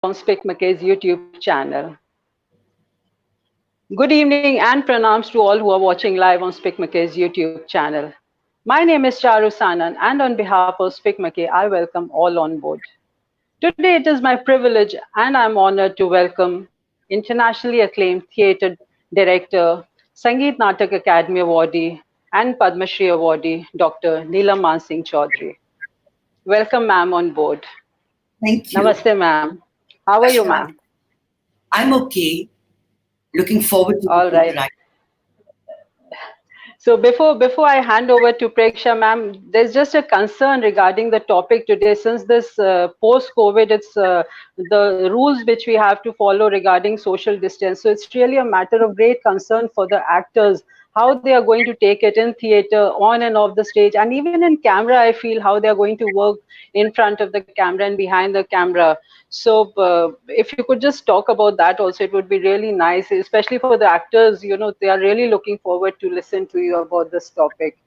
on SPIC MACAY's YouTube channel. Good evening and pranams to all who are watching live on SPIC MACAY's YouTube channel. My name is Charu Sanan, and on behalf of SPIC MACAY, I welcome all on board. Today it is my privilege and I'm honored to welcome internationally acclaimed theatre director, Sangeet Natak Academy Awardee and Padma Shri Awardee, Dr. Neelam Mansingh Chowdhry. Welcome, ma'am, on board. Thank you. Namaste, ma'am. How are you, ma'am? I'm okay. Looking forward to All right. So before I hand over to Preksha, ma'am, there's just a concern regarding the topic today. Since this post-COVID, it's the rules which we have to follow regarding social distance. So it's really a matter of great concern for the actors, how they are going to take it in theater, on and off the stage, and even in camera. I feel how they are going to work in front of the camera and behind the camera. So if you could just talk about that also, it would be really nice, especially for the actors. You know, they are really looking forward to listen to you about this topic.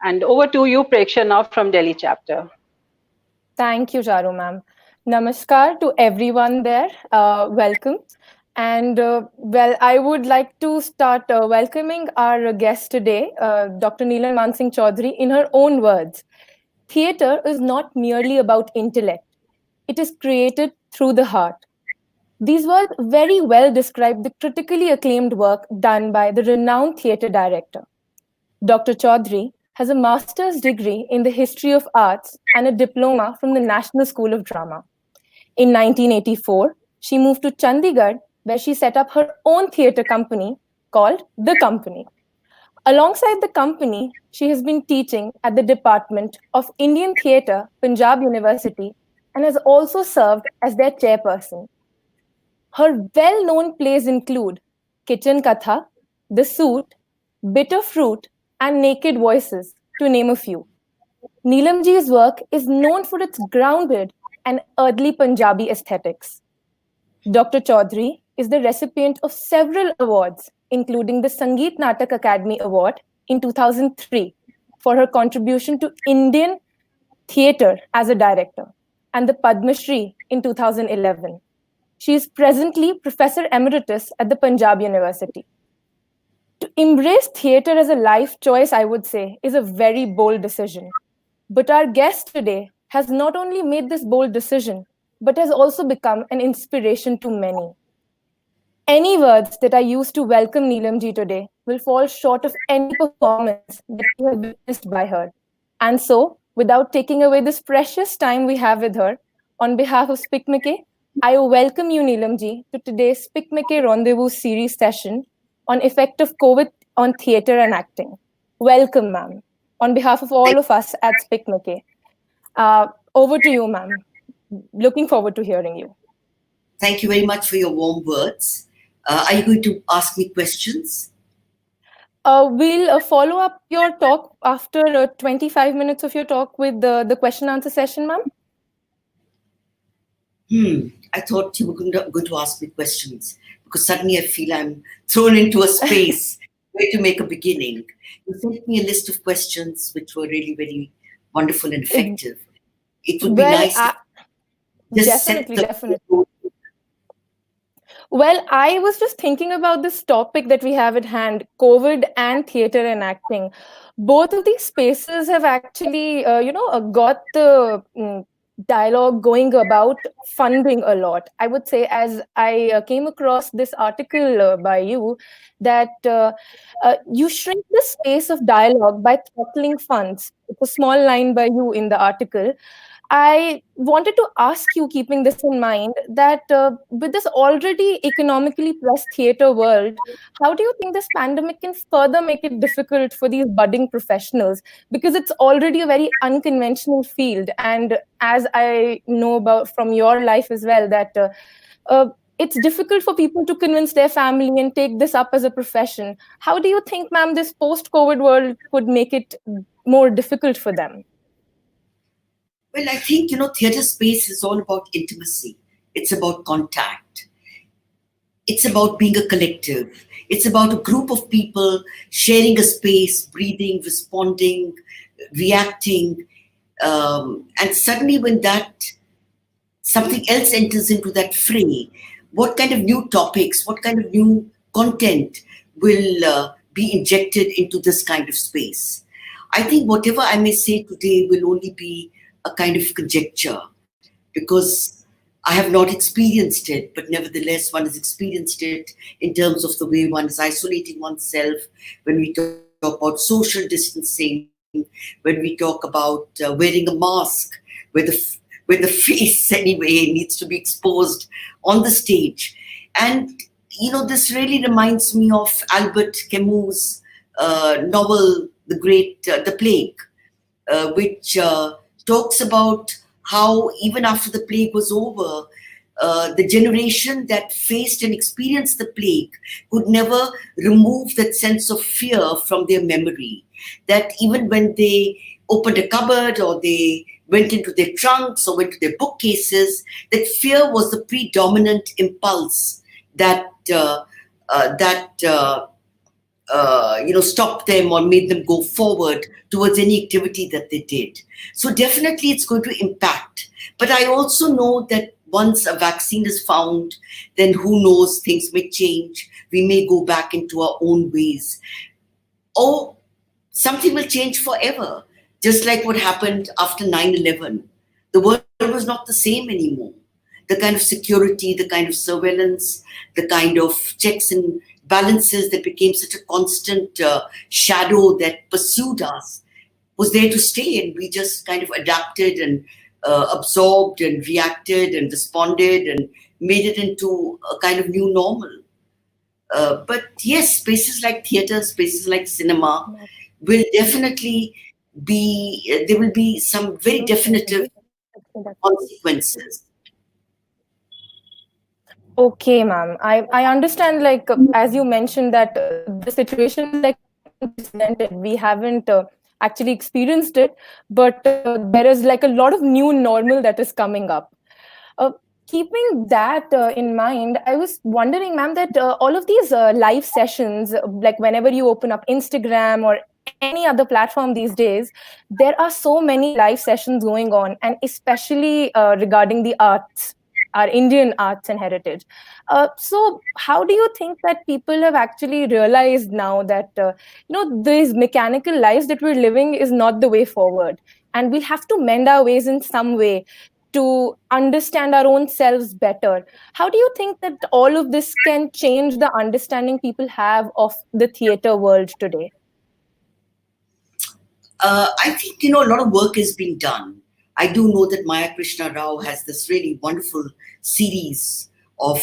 And over to you, Preksha, now from Delhi chapter. Thank you, Charu ma'am. Namaskar to everyone there. Welcome. And well, I would like to start welcoming our guest today, Dr. Neelam Mansingh Chowdhry, in her own words. Theatre is not merely about intellect. It is created through the heart. These words very well describe the critically acclaimed work done by the renowned theatre director. Dr. Chowdhry has a master's degree in the history of arts and a diploma from the National School of Drama. In 1984, she moved to Chandigarh, where she set up her own theatre company called The Company. Alongside the company, she has been teaching at the Department of Indian Theatre, Punjab University, and has also served as their chairperson. Her well-known plays include Kitchen Katha, The Suit, Bitter Fruit, and Naked Voices, to name a few. Neelamji's work is known for its grounded and earthly Punjabi aesthetics. Dr. Chowdhry is the recipient of several awards, including the Sangeet Natak Academy Award in 2003 for her contribution to Indian theatre as a director, and the Padma Shri in 2011. She is presently Professor Emeritus at the Punjab University. To embrace theatre as a life choice, I would say, is a very bold decision. But our guest today has not only made this bold decision, but has also become an inspiration to many. Any words that I use to welcome Neelamji today will fall short of any performance that you have witnessed by her. And so, without taking away this precious time we have with her, on behalf of SPIC MACAY, I welcome you, Neelamji, to today's SPIC MACAY Rendezvous series session on effect of COVID on theatre and acting. Welcome, ma'am, on behalf of all of us at SPIC MACAY. Over to you, ma'am. Looking forward to hearing you. Thank you very much for your warm words. Are you going to ask me questions? We'll follow up your talk after 25 minutes of your talk with the question answer session, ma'am. I thought you were going to ask me questions because suddenly I feel I'm thrown into a space where to make a beginning. You sent me a list of questions which were really very wonderful and effective. It would be nice to just definitely. Well, I was just thinking about this topic that we have at hand, COVID and theatre and acting. Both of these spaces have actually, got the dialogue going about funding a lot. I would say, as I came across this article by you, that you shrink the space of dialogue by throttling funds. It's a small line by you in the article. I wanted to ask you, keeping this in mind, that with this already economically pressed theatre world, how do you think this pandemic can further make it difficult for these budding professionals? Because it's already a very unconventional field. And as I know about from your life as well, that it's difficult for people to convince their family and take this up as a profession. How do you think, ma'am, this post-COVID world could make it more difficult for them? Well, I think, theatre space is all about intimacy. It's about contact. It's about being a collective. It's about a group of people sharing a space, breathing, responding, reacting. And suddenly when that something else enters into that fray, what kind of new topics, what kind of new content will be injected into this kind of space? I think whatever I may say today will only be a kind of conjecture, because I have not experienced it, but nevertheless, one has experienced it in terms of the way one is isolating oneself, when we talk about social distancing, when we talk about wearing a mask, where the face anyway needs to be exposed on the stage. And, this really reminds me of Albert Camus' novel, The Plague, which talks about how even after the plague was over, the generation that faced and experienced the plague could never remove that sense of fear from their memory. That even when they opened a cupboard or they went into their trunks or went to their bookcases, that fear was the predominant impulse that stopped them or made them go forward towards any activity that they did. So definitely it's going to impact. But I also know that once a vaccine is found, then who knows, things may change. We may go back into our own ways. Or something will change forever. Just like what happened after 9/11. The world was not the same anymore. The kind of security, the kind of surveillance, the kind of checks and balances that became such a constant shadow that pursued us was there to stay, and we just kind of adapted and absorbed and reacted and responded and made it into a kind of new normal. But yes, spaces like theatre, spaces like cinema will definitely be, there will be some very definitive consequences. Okay, ma'am. I understand, like, as you mentioned, that the situation is like unprecedented. We haven't actually experienced it, but there is like a lot of new normal that is coming up. Keeping that in mind, I was wondering, ma'am, that all of these live sessions, like whenever you open up Instagram or any other platform these days, there are so many live sessions going on, and especially regarding the arts, our Indian arts and heritage. So how do you think that people have actually realized now that, these mechanical lives that we're living is not the way forward, and we have to mend our ways in some way to understand our own selves better? How do you think that all of this can change the understanding people have of the theatre world today? I think, a lot of work is being done. I do know that Maya Krishna Rao has this really wonderful series of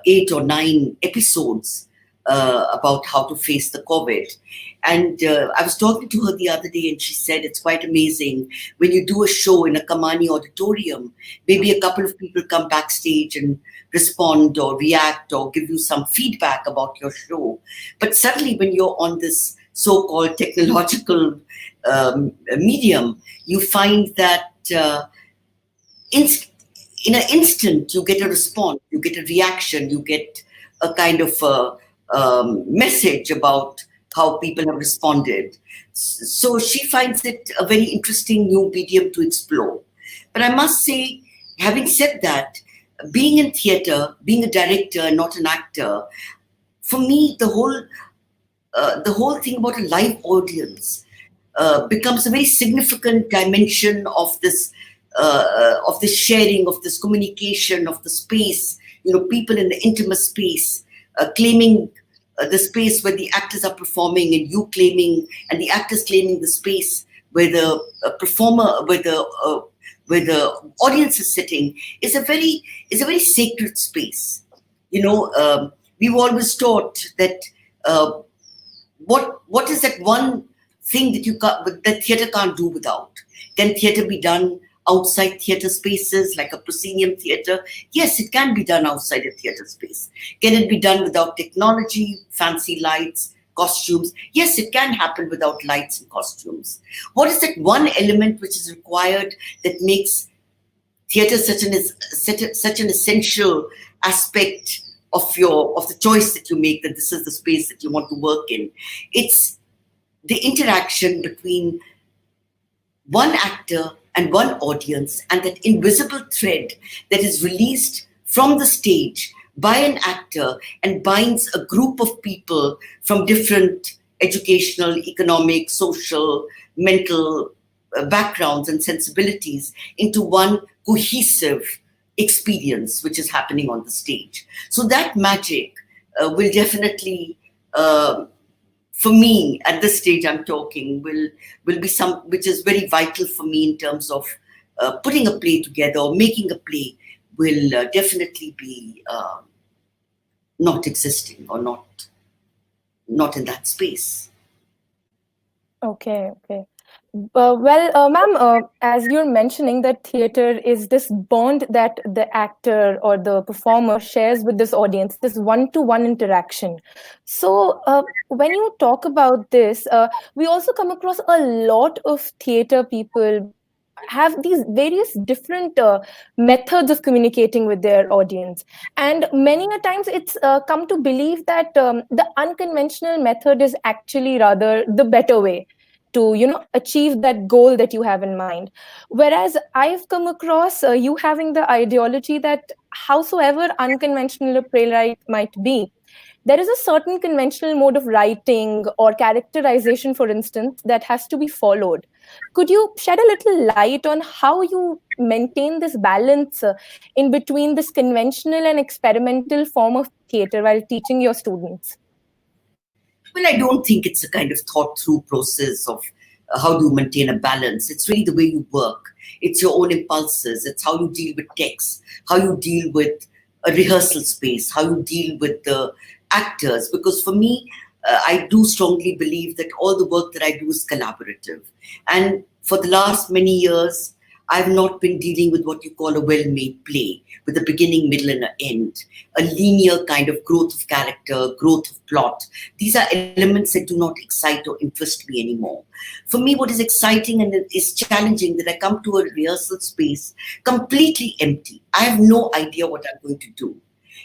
8 or 9 episodes about how to face the COVID. And I was talking to her the other day, and she said it's quite amazing when you do a show in a Kamani auditorium, maybe a couple of people come backstage and respond or react or give you some feedback about your show. But suddenly when you're on this so-called technological medium, you find that in an instant you get a response, you get a reaction, you get a kind of message about how people have responded. So she finds it a very interesting new medium to explore. But I must say, having said that, being in theatre, being a director, not an actor, for me, the whole thing about a live audience becomes a very significant dimension of this sharing, of this communication, of the space. People in the intimate space claiming the space where the actors are performing, and you claiming, and the actors claiming the space where the performer, where the audience is sitting, is a very sacred space. We've always taught that what is that one thing that theatre can't do without? Can theatre be done outside theatre spaces, like a proscenium theatre? Yes, it can be done outside a theatre space. Can it be done without technology, fancy lights, costumes? Yes, it can happen without lights and costumes. What is that one element which is required that makes theatre such an essential aspect of the choice that you make, that this is the space that you want to work in? It's the interaction between one actor and one audience, and that invisible thread that is released from the stage by an actor and binds a group of people from different educational, economic, social, mental backgrounds and sensibilities into one cohesive experience which is happening on the stage. So that magic will definitely, for me at this stage I'm talking, will be some which is very vital for me in terms of putting a play together or making a play will definitely be not existing or not in that space. Okay. Ma'am, as you're mentioning that theater is this bond that the actor or the performer shares with this audience, this one-to-one interaction. So when you talk about this, we also come across a lot of theater people have these various different methods of communicating with their audience, and many a times it's come to believe that the unconventional method is actually rather the better way to achieve that goal that you have in mind, whereas I've come across you having the ideology that howsoever unconventional a playwright might be, there is a certain conventional mode of writing or characterization, for instance, that has to be followed. Could you shed a little light on how you maintain this balance in between this conventional and experimental form of theater while teaching your students? Well, I don't think it's a kind of thought through process of how do you maintain a balance. It's really the way you work. It's your own impulses. It's how you deal with text, how you deal with a rehearsal space, how you deal with the actors. Because for me, I do strongly believe that all the work that I do is collaborative. And for the last many years, I've not been dealing with what you call a well-made play, with a beginning, middle, and an end, a linear kind of growth of character, growth of plot. These are elements that do not excite or interest me anymore. For me, what is exciting and is challenging that I come to a rehearsal space completely empty. I have no idea what I'm going to do.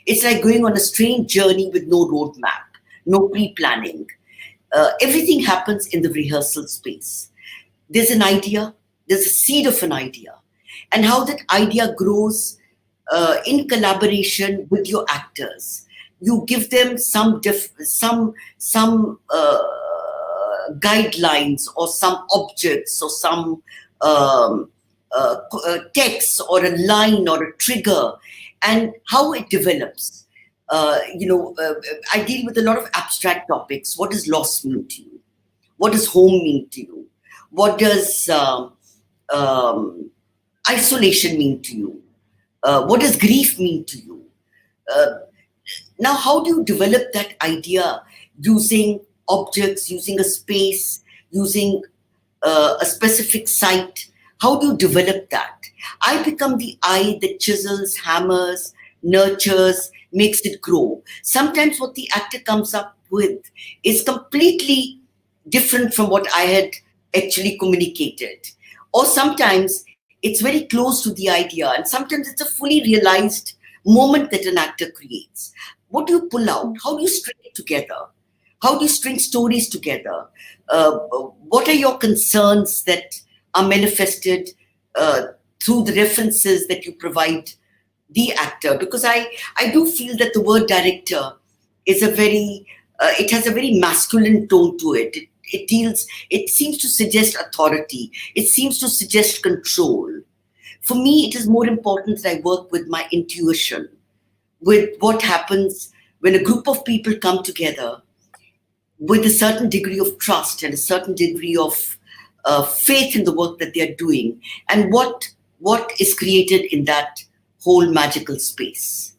It's like going on a strange journey with no roadmap, no pre-planning. Everything happens in the rehearsal space. There's an idea. There's a seed of an idea, and how that idea grows in collaboration with your actors. You give them some guidelines or some objects or some text or a line or a trigger, and how it develops. I deal with a lot of abstract topics. What does loss mean to you? What does home mean to you? What does isolation mean to you? What does grief mean to you? Now, how do you develop that idea using objects, using a space, using a specific site? How do you develop that? I become the eye that chisels, hammers, nurtures, makes it grow. Sometimes what the actor comes up with is completely different from what I had actually communicated. Or sometimes it's very close to the idea, and sometimes it's a fully realized moment that an actor creates. What do you pull out? How do you string it together? How do you string stories together? What are your concerns that are manifested through the references that you provide the actor? Because I do feel that the word director is it has a very masculine tone to it. It seems to suggest authority. It seems to suggest control. For me, it is more important that I work with my intuition, with what happens when a group of people come together with a certain degree of trust and a certain degree of faith in the work that they are doing, and what is created in that whole magical space.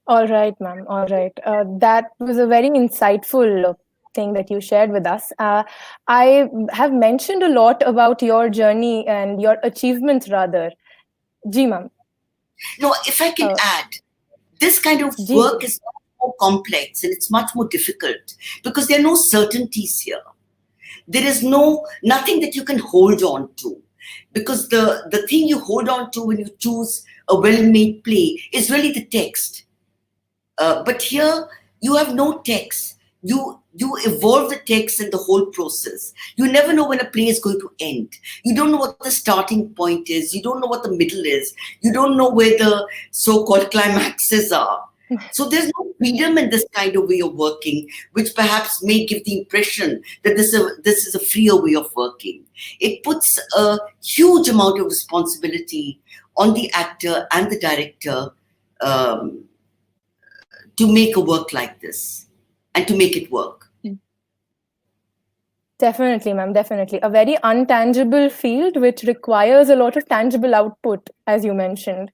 All right, ma'am. All right. That was a very insightful thing that you shared with us. I have mentioned a lot about your journey and your achievements, rather. Ji, ma'am. No, if I can add, this kind of work is much more complex and it's much more difficult because there are no certainties here. There is nothing that you can hold on to, because the thing you hold on to when you choose a well-made play is really the text. But here you have no text. you evolve the text and the whole process. You never know when a play is going to end. You don't know what the starting point is. You don't know what the middle is. You don't know where the so-called climaxes are. So there's no freedom in this kind of way of working, which perhaps may give the impression that this is a freer way of working. It puts a huge amount of responsibility on the actor and the director to make a work like this and to make it work. Definitely, ma'am, definitely. A very untangible field which requires a lot of tangible output, as you mentioned.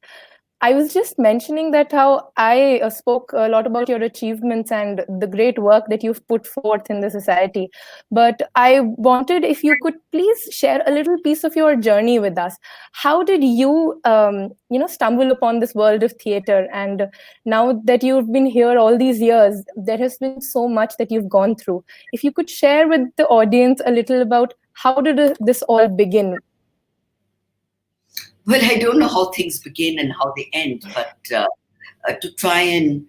I was just mentioning that how I spoke a lot about your achievements and the great work that you've put forth in the society. But I wanted if you could please share a little piece of your journey with us. How did you, stumble upon this world of theatre? And now that you've been here all these years, there has been so much that you've gone through. If you could share with the audience a little about how did this all begin? Well, I don't know how things begin and how they end, but to try and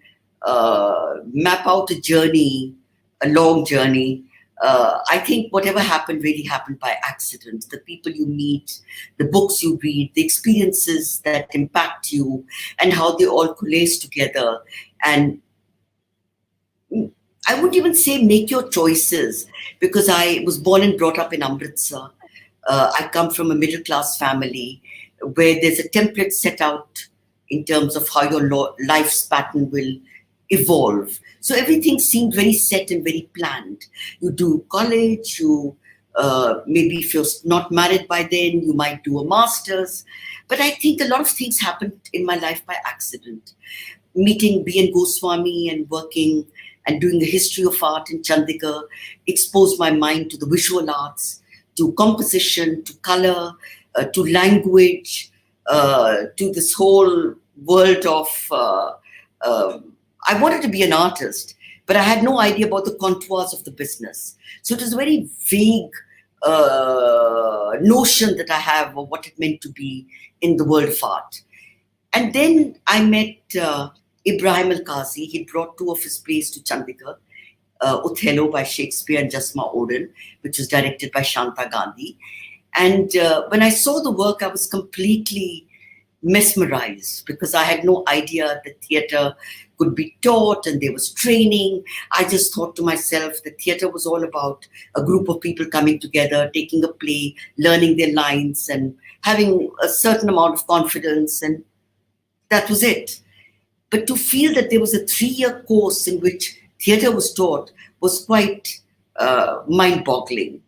map out a journey, a long journey, I think whatever happened really happened by accident. The people you meet, the books you read, the experiences that impact you, and how they all coalesce together. And I wouldn't even say make your choices, because I was born and brought up in Amritsar. I come from a middle-class family where there's a template set out in terms of how your life's pattern will evolve. So everything seemed very set and very planned. You do college, you maybe if you're not married by then, you might do a master's. But I think a lot of things happened in my life by accident. Meeting B.N. Goswami and working and doing the history of art in Chandigarh exposed my mind to the visual arts, to composition, to color, to language, to this whole world of... I wanted to be an artist, but I had no idea about the contours of the business. So it was a very vague notion that I have of what it meant to be in the world of art. And then I met Ibrahim Al-Qazi. He brought two of his plays to Chandigarh, Othello by Shakespeare and Jasma Oden, which was directed by Shanta Gandhi. And when I saw the work, I was completely mesmerized, because I had no idea that theatre could be taught and there was training. I just thought to myself that theatre was all about a group of people coming together, taking a play, learning their lines and having a certain amount of confidence, and that was it. But to feel that there was a 3-year course in which theatre was taught was quite mind-boggling.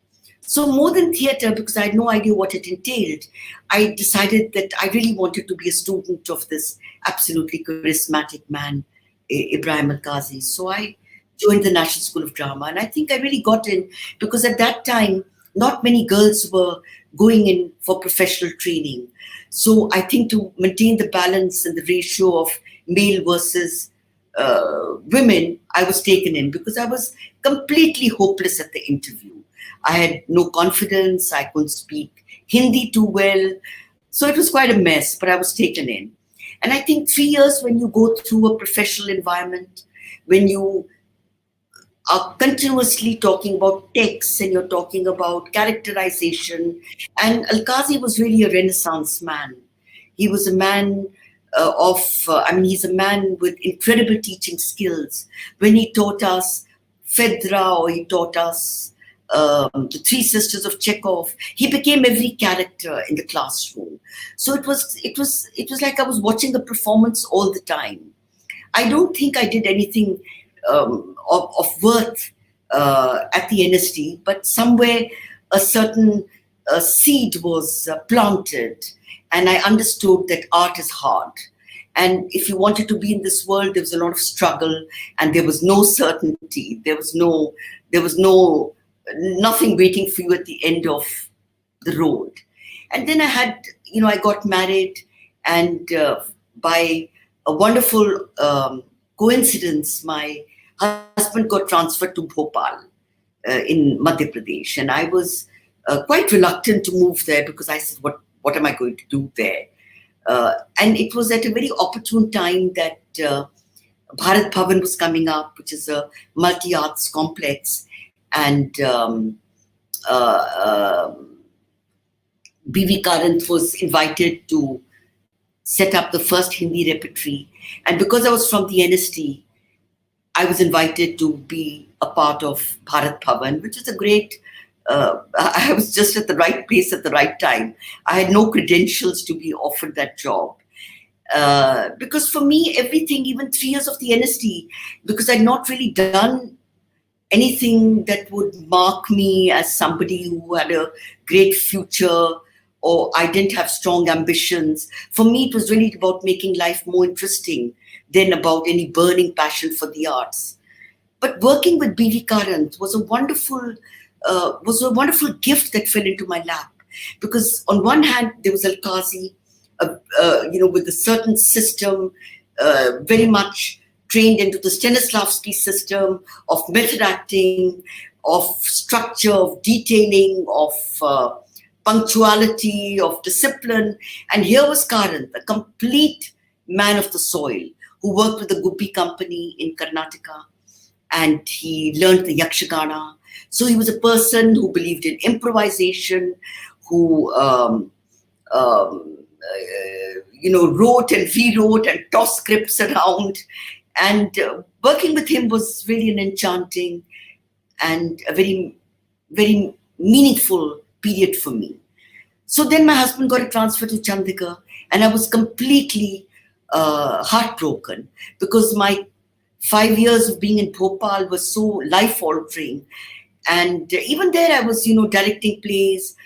So more than theatre, because I had no idea what it entailed, I decided that I really wanted to be a student of this absolutely charismatic man, Ibrahim Al-Qazi. So I joined the National School of Drama, and I think I really got in because at that time, not many girls were going in for professional training. So I think to maintain the balance and the ratio of male versus women, I was taken in because I was completely hopeless at the interview. I had no confidence. I couldn't speak Hindi too well. So it was quite a mess, but I was taken in. And I think 3 years when you go through a professional environment, when you are continuously talking about texts and you're talking about characterization. And Al-Qazi was really a Renaissance man. He was a man he's a man with incredible teaching skills. When he taught us Phaedra, or he taught us the Three Sisters of Chekhov, he became every character in the classroom. So it was like I was watching a performance all the time. I don't think I did anything of worth at the NSD, but somewhere a certain seed was planted, and I understood that art is hard. And if you wanted to be in this world, there was a lot of struggle, and there was no certainty. There was nothing waiting for you at the end of the road. And then I got married, and by a wonderful coincidence, my husband got transferred to Bhopal in Madhya Pradesh. And I was quite reluctant to move there because I said, what am I going to do there? And it was at a very opportune time that Bharat Bhavan was coming up, which is a multi-arts complex, and B.V. Karanth was invited to set up the first Hindi repertory. And because I was from the NST, I was invited to be a part of Bharat Bhavan, which is a great, I was just at the right place at the right time. I had no credentials to be offered that job. Because for me, everything, even 3 years of the NST, because I'd not really done anything that would mark me as somebody who had a great future, or I didn't have strong ambitions. For me, it was really about making life more interesting than about any burning passion for the arts. But working with B.V. Karanth was a wonderful gift that fell into my lap. Because on one hand, there was Al-Qazi, with a certain system, very much trained into the Stanislavski system of method acting, of structure, of detailing, of punctuality, of discipline. And here was Karanth, a complete man of the soil, who worked with the Guppy company in Karnataka, and he learned the Yakshagana. So he was a person who believed in improvisation, who wrote and rewrote and tossed scripts around. And working with him was really an enchanting and a very, very meaningful period for me. So then my husband got a transfer to Chandigarh, and I was completely heartbroken, because my 5 years of being in Bhopal was so life-altering. And even there I was, directing plays,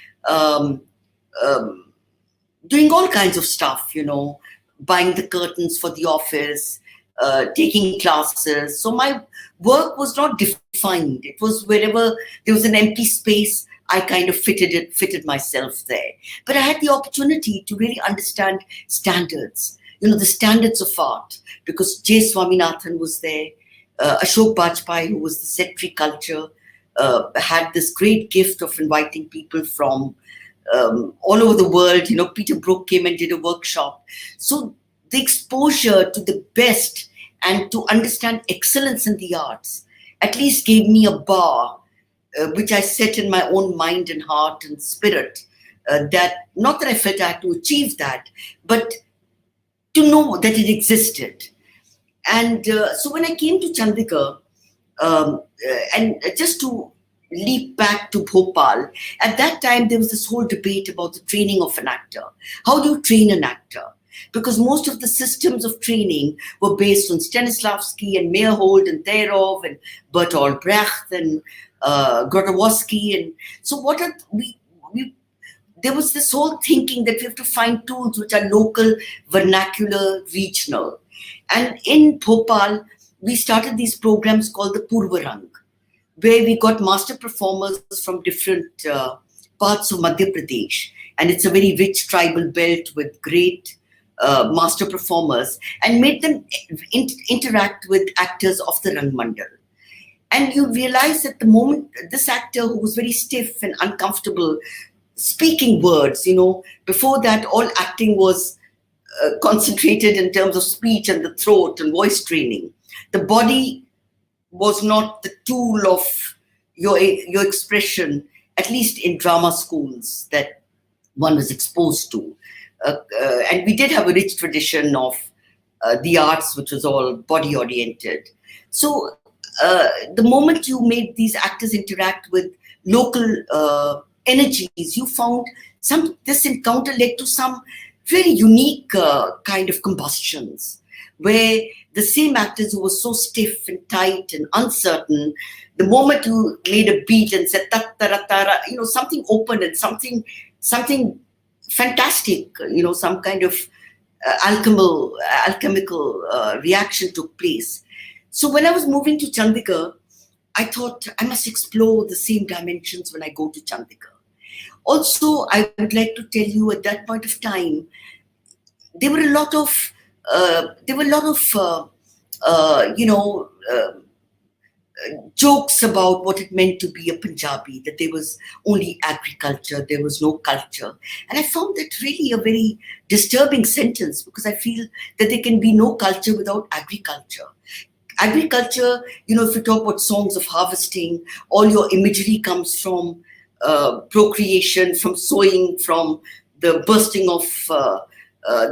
doing all kinds of stuff, buying the curtains for the office, taking classes. So my work was not defined. It was wherever there was an empty space, I kind of fitted myself there. But I had the opportunity to really understand standards, the standards of art, because J. Swaminathan was there, Ashok Bajpai, who was the Secretary Culture, had this great gift of inviting people from all over the world. Peter Brook came and did a workshop. So the exposure to the best and to understand excellence in the arts at least gave me a bar, which I set in my own mind and heart and spirit, that not that I felt I had to achieve that, but to know that it existed. And so when I came to Chandigarh, and just to leap back to Bhopal, at that time there was this whole debate about the training of an actor. How do you train an actor? Because most of the systems of training were based on Stanislavski and Meyerhold and Therov and Bertolt Brecht and Grotowski. And so what are there was this whole thinking that we have to find tools which are local, vernacular, regional. And in Bhopal, we started these programs called the Purvarang, where we got master performers from different parts of Madhya Pradesh. And it's a very rich tribal belt with great master performers, and made them interact with actors of the Rang Mandal. And you realize that the moment this actor, who was very stiff and uncomfortable speaking words, before that all acting was concentrated in terms of speech and the throat and voice training. The body was not the tool of your expression, at least in drama schools that one was exposed to. And we did have a rich tradition of the arts, which was all body-oriented. So the moment you made these actors interact with local energies, you found this encounter led to some very unique kind of combustions, where the same actors who were so stiff and tight and uncertain, the moment you made a beat and said ta-ta-ra-ta-ra, something opened and something fantastic, some kind of alchemical reaction took place. So when I was moving to Chandigarh, I thought I must explore the same dimensions when I go to Chandigarh. Also, I would like to tell you, at that point of time, there were a lot of jokes about what it meant to be a Punjabi, that there was only agriculture, there was no culture. And I found that really a very disturbing sentence, because I feel that there can be no culture without agriculture. Agriculture, if you talk about songs of harvesting, all your imagery comes from procreation, from sowing, from the bursting of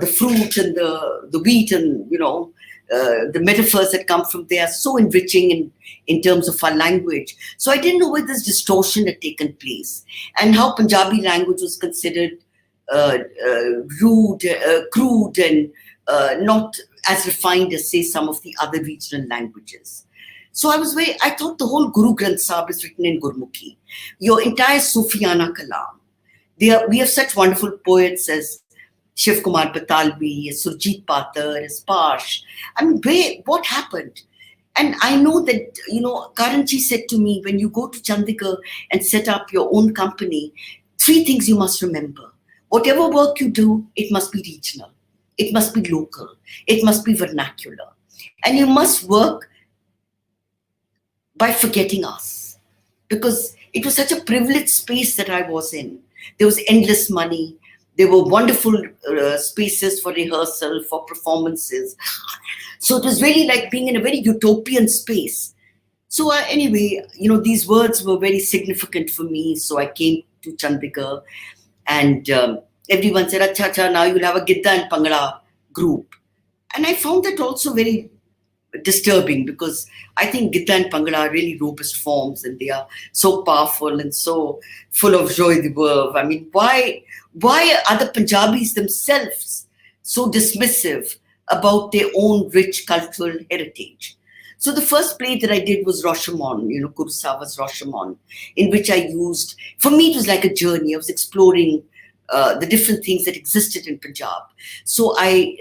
the fruit and the wheat, and the metaphors that come from there are so enriching in terms of our language. So I didn't know where this distortion had taken place, and how Punjabi language was considered rude, crude, and not as refined as, say, some of the other regional languages. So I thought the whole Guru Granth Sahib is written in Gurmukhi. Your entire Sufiana Kalam. We have such wonderful poets as Shiv Kumar Patalvi, as Surjit Patar, as Parsh. I mean, what happened? And I know that, Karanji said to me, when you go to Chandigarh and set up your own company, 3 things you must remember. Whatever work you do, it must be regional. It must be local. It must be vernacular. And you must work by forgetting us. Because it was such a privileged space that I was in. There was endless money. There were wonderful spaces for rehearsal, for performances. So it was really like being in a very utopian space. So anyway, these words were very significant for me. So I came to Chandigarh, and everyone said, "Acha, acha, now you'll have a Gidda and Pangala group." And I found that also very disturbing, because I think Gidda and Pangala are really robust forms, and they are so powerful and so full of joie de vivre. I mean, why are the Punjabis themselves so dismissive about their own rich cultural heritage? So the first play that I did was Rashomon, Kurosawa's Rashomon, in which I used, for me it was like a journey. I was exploring the different things that existed in Punjab. So I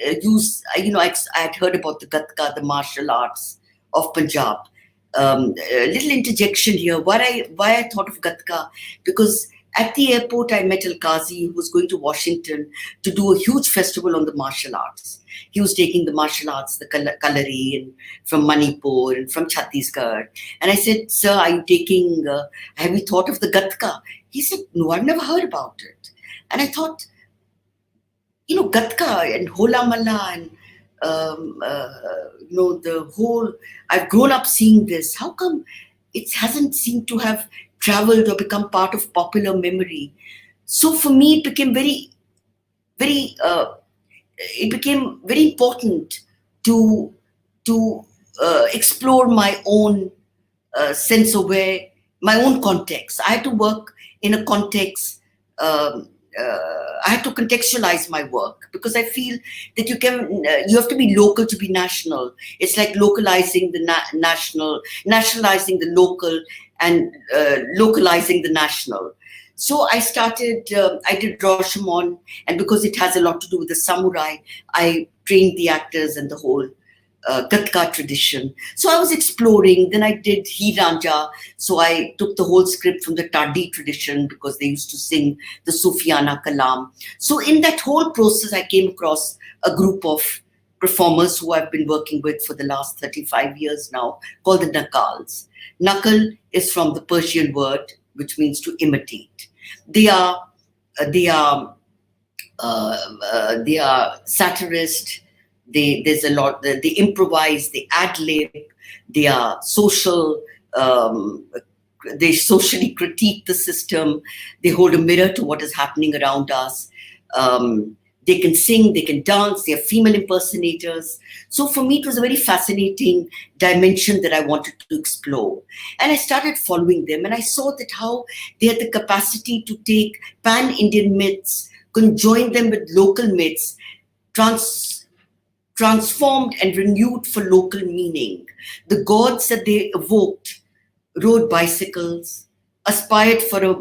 had heard about the Gatka, the martial arts of Punjab. A little interjection here. Why I thought of Gatka, because at the airport I met Al-Qazi, who was going to Washington to do a huge festival on the martial arts. He was taking the martial arts, the Kalari, and from Manipur and from Chhattisgarh. And I said, "Sir, are you taking, have you thought of the Gatka?" He said, "No, I've never heard about it." And I thought, Gatka and Hola Malla and, the whole, I've grown up seeing this. How come it hasn't seemed to have traveled or become part of popular memory? So for me, it became very, very, important to explore my own sense of my own context. I had to work in a context. I had to contextualize my work, because I feel that you have to be local to be national. It's like localizing the national, nationalizing the local, and localizing the national. So I did Rashomon, and because it has a lot to do with the samurai, I trained the actors and the whole Gatka tradition. So I was exploring. Then I did Hi Ranja. So I took the whole script from the Tadi tradition, because they used to sing the Sufiana Kalam. So in that whole process, I came across a group of performers who I've been working with for the last 35 years now, called the Nakals. Nakal is from the Persian word, which means to imitate. They are satirist. There's a lot. They improvise. They ad lib. They are social. They socially critique the system. They hold a mirror to what is happening around us. They can sing. They can dance. They are female impersonators. So for me, it was a very fascinating dimension that I wanted to explore. And I started following them, and I saw that how they had the capacity to take pan-Indian myths, conjoin them with local myths, transformed and renewed for local meaning. The gods that they evoked rode bicycles, aspired for a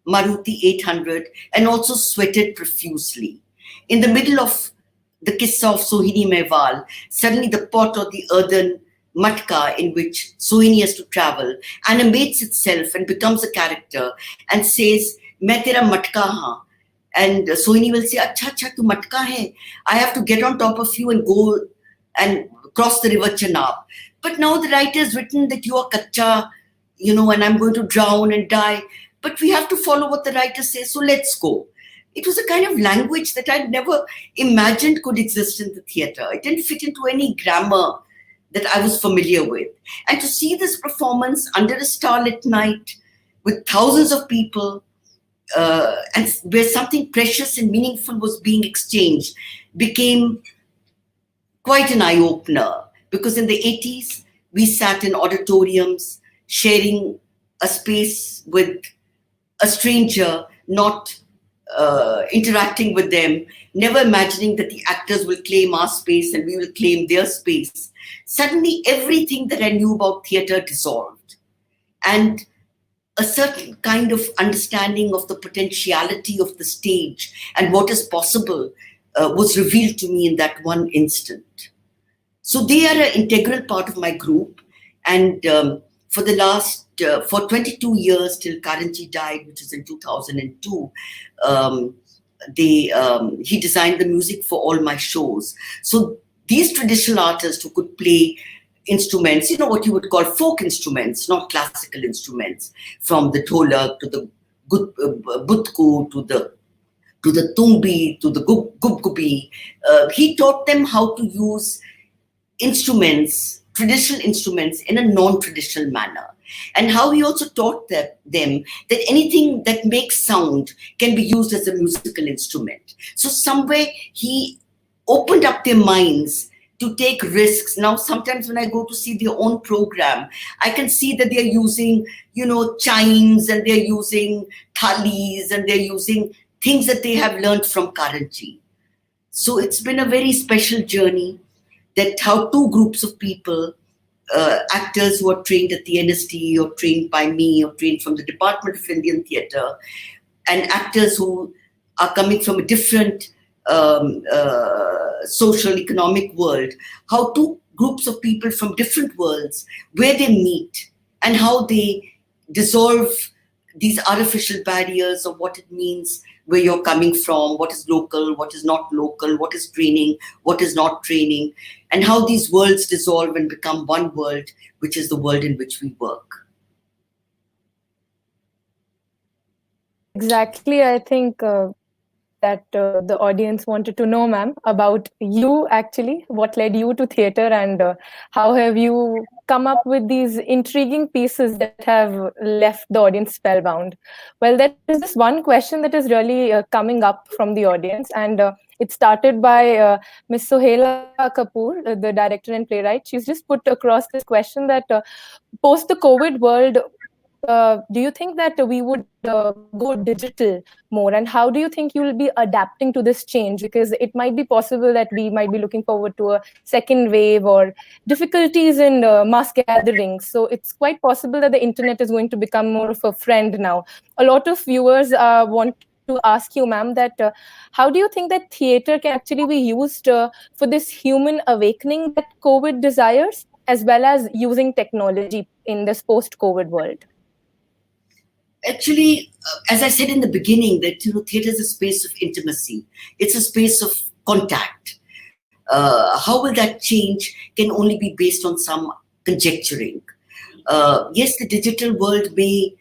Maruti 800, and also sweated profusely. In the middle of the Kissa of Sohini Mehwal, suddenly the pot or the earthen matka in which Sohini has to travel animates itself and becomes a character and says, "Main tera matka haan." And Sohini will say, "Acha, acha, tu matka hai. I have to get on top of you and go and cross the river Chenab." But now the writer has written that you are kacha, and I'm going to drown and die. But we have to follow what the writer says, so let's go. It was a kind of language that I'd never imagined could exist in the theatre. It didn't fit into any grammar that I was familiar with. And to see this performance under a starlit night with thousands of people, and where something precious and meaningful was being exchanged, became quite an eye-opener. Because in the 80s, we sat in auditoriums sharing a space with a stranger, not interacting with them, never imagining that the actors will claim our space and we will claim their space. Suddenly, everything that I knew about theatre dissolved. And a certain kind of understanding of the potentiality of the stage and what is possible was revealed to me in that one instant. So they are an integral part of my group. And for the last, for 22 years till Karanji died, which was in 2002, he designed the music for all my shows. So these traditional artists who could play instruments, what you would call folk instruments, not classical instruments, from the dholak to the butku to the tumbi to the gubgubi. He taught them how to use instruments, traditional instruments, in a non-traditional manner. And how he also taught them that anything that makes sound can be used as a musical instrument. So somewhere he opened up their minds to take risks. Now, sometimes when I go to see their own program, I can see that they're using, chimes, and they're using thalis, and they're using things that they have learned from Karanji. So it's been a very special journey, that how two groups of people, actors who are trained at the NST or trained by me or trained from the Department of Indian Theatre, and actors who are coming from a different social economic world, how two groups of people from different worlds, where they meet and how they dissolve these artificial barriers of what it means, where you're coming from, what is local, what is not local, what is training, what is not training, and how these worlds dissolve and become one world, which is the world in which we work. Exactly, I think that the audience wanted to know, ma'am, about you actually, what led you to theatre, and how have you come up with these intriguing pieces that have left the audience spellbound. Well, there is this one question that is really coming up from the audience, and it started by Ms. Sohela Kapoor, the director and playwright. She's just put across this question that post the COVID world, do you think that we would go digital more, and how do you think you will be adapting to this change? Because it might be possible that we might be looking forward to a second wave or difficulties in mass gatherings. So it's quite possible that the internet is going to become more of a friend now. A lot of viewers want to ask you, ma'am, that how do you think that theatre can actually be used for this human awakening that COVID desires, as well as using technology in this post-COVID world? Actually, as I said in the beginning, that theatre is a space of intimacy. It's a space of contact. How will that change can only be based on some conjecturing. Yes, the digital world may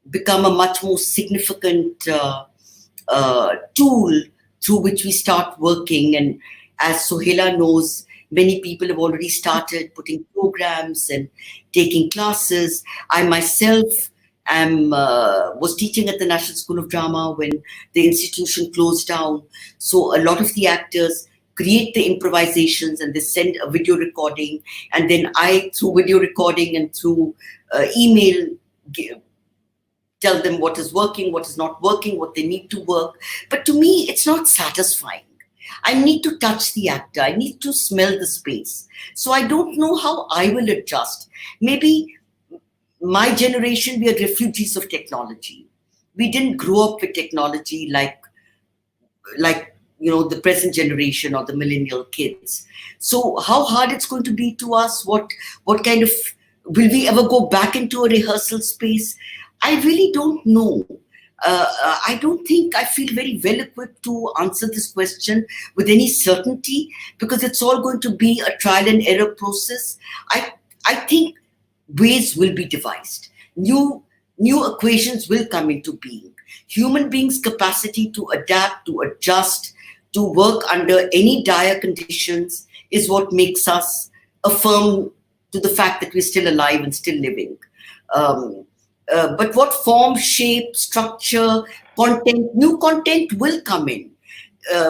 become a much more significant tool through which we start working. And as Sohela knows, many people have already started putting programs and taking classes. I myself was teaching at the National School of Drama when the institution closed down. So a lot of the actors create the improvisations and they send a video recording. And then I, through video recording and through email, tell them what is working, what is not working, what they need to work. But to me, it's not satisfying. I need to touch the actor. I need to smell the space. So I don't know how I will adjust. Maybe my generation, we are refugees of technology. We didn't grow up with technology like the present generation or the millennial kids. So how hard it's going to be to us? What kind of, will we ever go back into a rehearsal space? I really don't know. I don't think I feel very well equipped to answer this question with any certainty, because it's all going to be a trial and error process. I think ways will be devised. New equations will come into being. Human beings' capacity to adapt, to adjust, to work under any dire conditions is what makes us affirm to the fact that we're still alive and still living. But what form, shape, structure, content, new content will come in.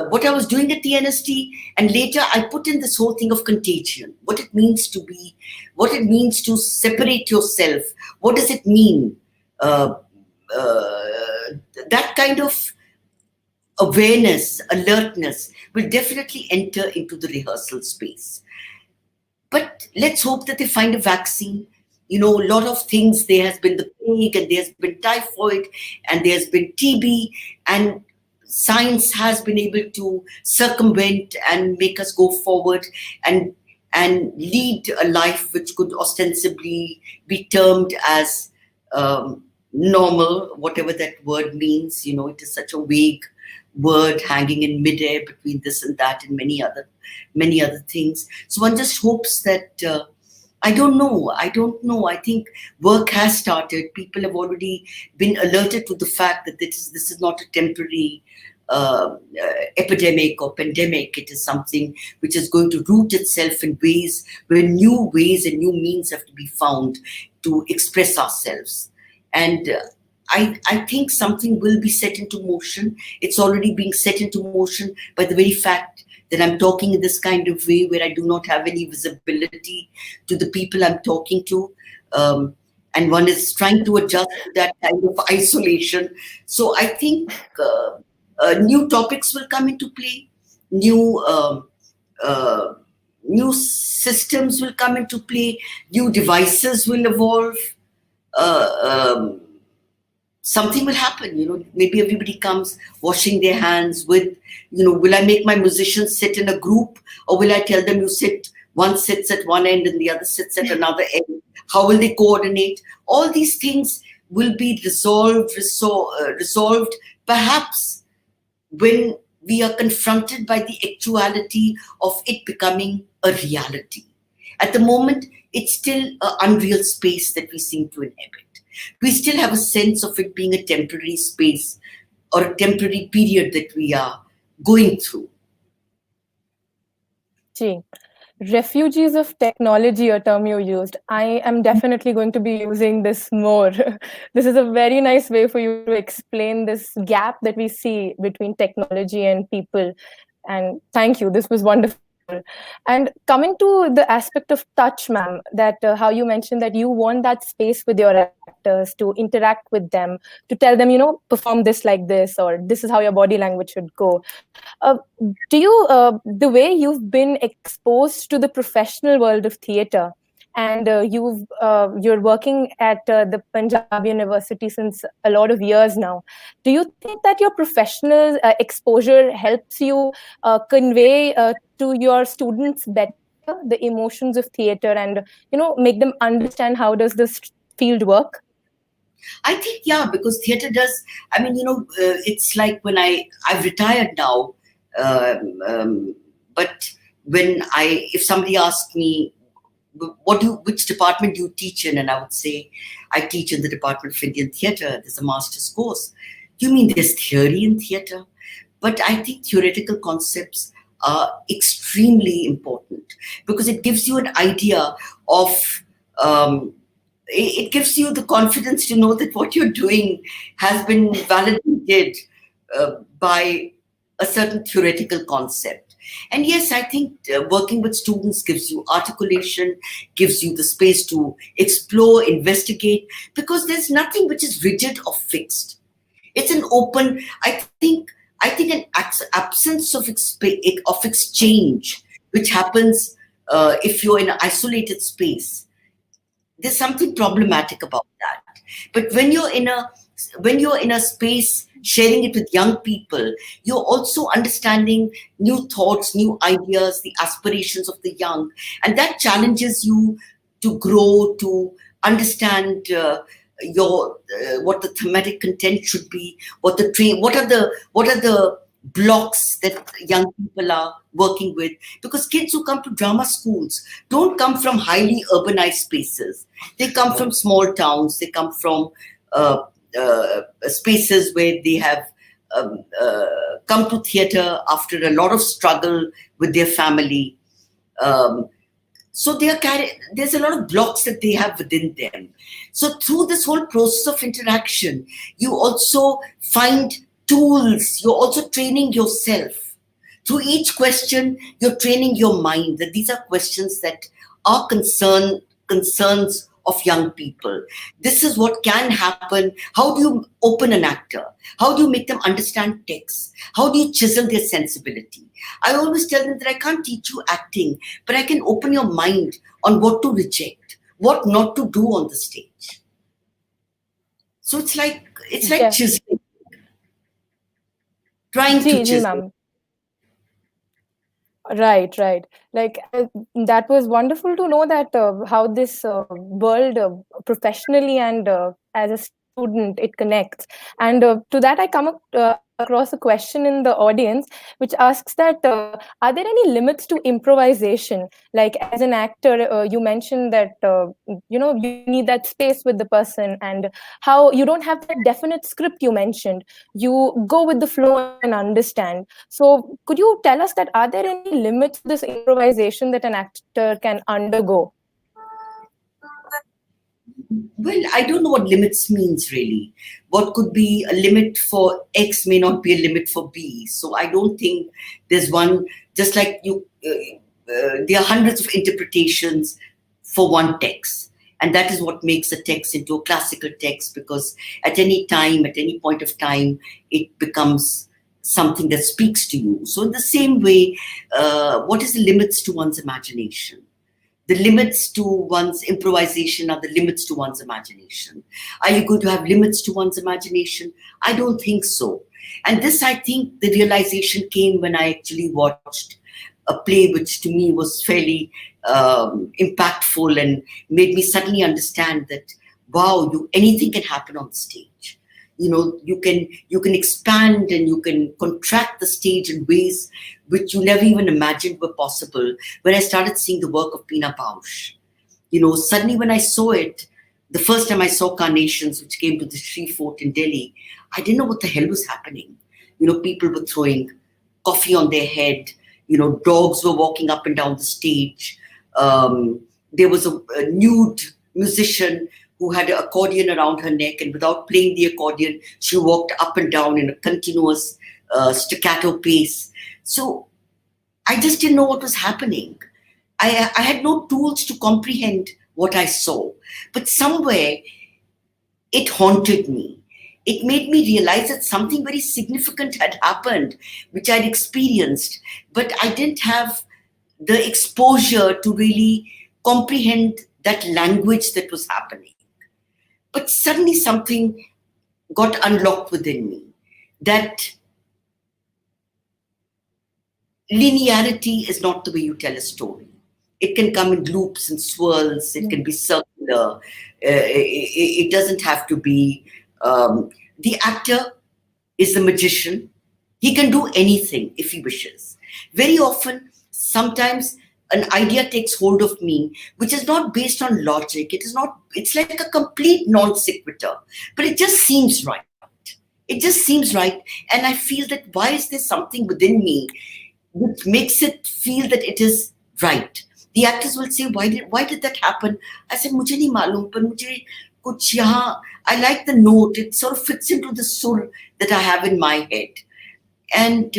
What I was doing at the NST, and later I put in this whole thing of contagion, what it means to be, what it means to separate yourself, what does it mean? That kind of awareness, alertness will definitely enter into the rehearsal space. But let's hope that they find a vaccine. A lot of things, there has been the plague, and there's been typhoid, and there's been TB, and science has been able to circumvent and make us go forward and lead a life which could ostensibly be termed as normal, whatever that word means. It is such a vague word hanging in midair between this and that and many other things. So one just hopes that I don't know. I think work has started. People have already been alerted to the fact that this is not a temporary epidemic or pandemic. It is something which is going to root itself in ways where new ways and new means have to be found to express ourselves. And I think something will be set into motion. It's already being set into motion by the very fact that I'm talking in this kind of way where I do not have any visibility to the people I'm talking to. And one is trying to adjust to that kind of isolation. So I think new topics will come into play. New systems will come into play. New devices will evolve. Something will happen, maybe everybody comes washing their hands with, will I make my musicians sit in a group, or will I tell them one sits at one end and the other sits at another end? How will they coordinate? All these things will be resolved perhaps when we are confronted by the actuality of it becoming a reality. At the moment, it's still an unreal space that we seem to inhabit. We still have a sense of it being a temporary space or a temporary period that we are going through. Gee, refugees of technology, a term you used. I am definitely going to be using this more. This is a very nice way for you to explain this gap that we see between technology and people. And thank you. This was wonderful. And coming to the aspect of touch, ma'am, that how you mentioned that you want that space with your actors to interact with them, to tell them, perform this like this, or this is how your body language should go. Do you, the way you've been exposed to the professional world of theatre, and you're working at the Punjab University since a lot of years now, do you think that your professional exposure helps you convey to your students better the emotions of theatre and make them understand how does this field work? I think, yeah, because theatre does. I mean, it's like when I've retired now, but if somebody asked me, which department do you teach in? And I would say, I teach in the Department of Indian Theatre. There's a master's course. You mean there's theory in theatre? But I think theoretical concepts are extremely important because it gives you an idea of, it gives you the confidence to know that what you're doing has been validated by a certain theoretical concept. And yes, I think working with students gives you articulation, gives you the space to explore, investigate, because there's nothing which is rigid or fixed. It's an open, I think an absence of exchange, which happens if you're in an isolated space. There's something problematic about that. But when you're in a space sharing it with young people, you're also understanding new thoughts, new ideas, the aspirations of the young. And that challenges you to grow, to understand what the thematic content should be, what are the blocks that young people are working with, because kids who come to drama schools don't come from highly urbanized spaces. They come from small towns. They come from spaces where they have come to theatre after a lot of struggle with their family. So there's a lot of blocks that they have within them. So through this whole process of interaction, you also find tools. You're also training yourself. Through each question, you're training your mind that these are questions that are concerns of young people. This is what can happen. How do you open an actor? How do you make them understand text? How do you chisel their sensibility? I always tell them that I can't teach you acting, but I can open your mind on what to reject, what not to do on the stage. So it's like chiseling, trying to chisel. Right. Like that was wonderful to know that how this world professionally and as a student it connects. And to that I come across a question in the audience which asks that are there any limits to improvisation? Like as an actor, you mentioned that you need that space with the person, and how you don't have that definite script you mentioned. You go with the flow and understand. So could you tell us that are there any limits to this improvisation that an actor can undergo? Well, I don't know what limits means really. What could be a limit for X may not be a limit for B. So I don't think there's one, just like there are hundreds of interpretations for one text. And that is what makes a text into a classical text, because at any time, at any point of time, it becomes something that speaks to you. So in the same way, what is the limits to one's imagination? The limits to one's improvisation are the limits to one's imagination. Are you going to have limits to one's imagination? I don't think so. And this, I think, the realization came when I actually watched a play which to me was fairly impactful and made me suddenly understand that, wow, anything can happen on the stage. You can expand and you can contract the stage in ways which you never even imagined were possible. When I started seeing the work of Pina Bausch, suddenly when I saw it, the first time I saw Carnations, which came to the Sri Fort in Delhi, I didn't know what the hell was happening. People were throwing coffee on their head. Dogs were walking up and down the stage. There was a nude musician who had an accordion around her neck, and without playing the accordion, she walked up and down in a continuous staccato pace. So I just didn't know what was happening. I had no tools to comprehend what I saw. But somewhere, it haunted me. It made me realize that something very significant had happened, which I'd experienced, but I didn't have the exposure to really comprehend that language that was happening. But suddenly something got unlocked within me, that linearity is not the way you tell a story. It can come in loops and swirls. It can be circular. It doesn't have to be. The actor is the magician. He can do anything if he wishes. Very often, sometimes an idea takes hold of me, which is not based on logic. It's like a complete non sequitur, but it just seems right. It just seems right. And I feel that why is there something within me which makes it feel that it is right? The actors will say, why did that happen? I said, mujhe nahi malum, par mujhe kuch yahan, I like the note. It sort of fits into the sur that I have in my head. And